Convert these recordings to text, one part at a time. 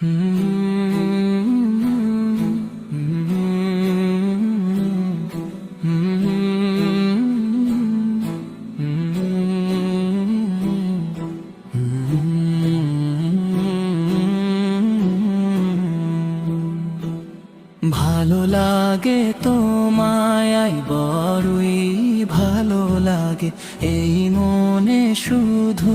ভালো লাগে তোমায় বড়ই ভালো লাগে, এই মনে শুধু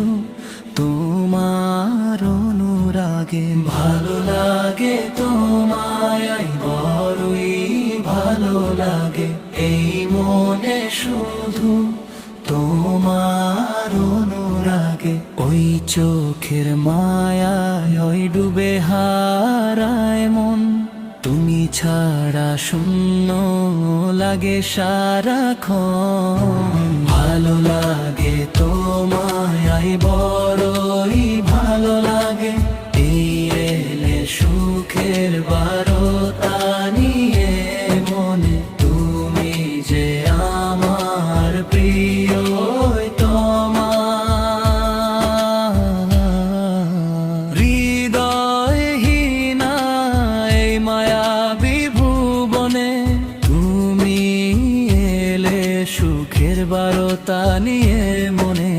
তোমার অনুরাগে। ভালো লাগে তোমায় বড়ই ভালো লাগে, এই মনে শুধু তোমার অনুরাগে। ওই চোখের মায়ায় ওই ডুবে হারায় মন, তুমি ছাড়া শূন্য লাগে সারাক্ষণ। ভালো লাগে তোমায় বড়ই ভালো লাগে, এই এলে সুখের বারতা নিয়ে মনে। তুমি যে আমার প্রিয় সুখের বারতা নিয়ে মনে।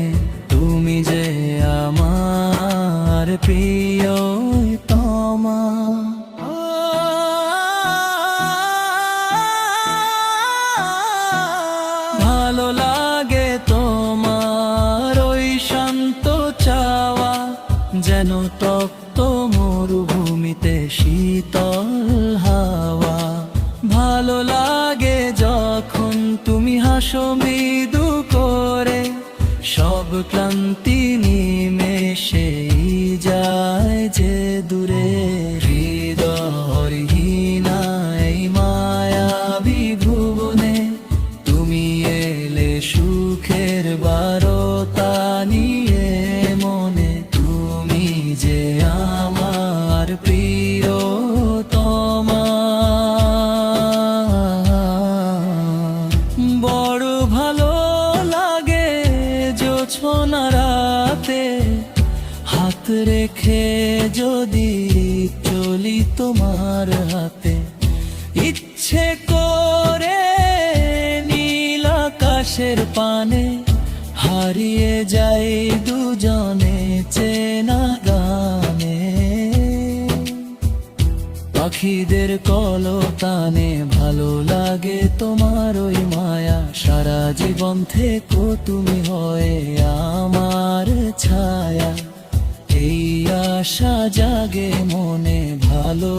তুমি যে আমার প্রিয়তমা। ভালো লাগে তোমার ওই শান্ত চাওয়া, যেন তপ্ত মরুভূমিতে শীতল হাওয়া। ভালো লাগে যখন তুমি হাসো মৃদু করে, সব ক্লান্তি নিমেষেই যায় যে দূরে। হৃদয়হীনা এই মায়াবী ভুবনে, তুমি এলে সুখের বারতা নিয়ে মনে। তুমি যে আমার প্রিয়তমা। বড় ভালো লাগে জোছনা রাতে, হাত রেখে যদি চলি তোমার হাতে। ইচ্ছে করে নীল আকাশের পানে, হারিয়ে যাই দুজনে চেনা গানে। পাখিদের কলতানে ভালো লাগে তোমার ওই মায়া, সারা জীবন থেকো তুমি হয়ে আমার ছায়া। এই আশা জাগে মনে, ভালো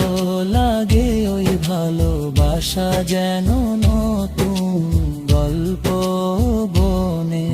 লাগে ওই ভালোবাসা যেন নতুন গল্প বনে।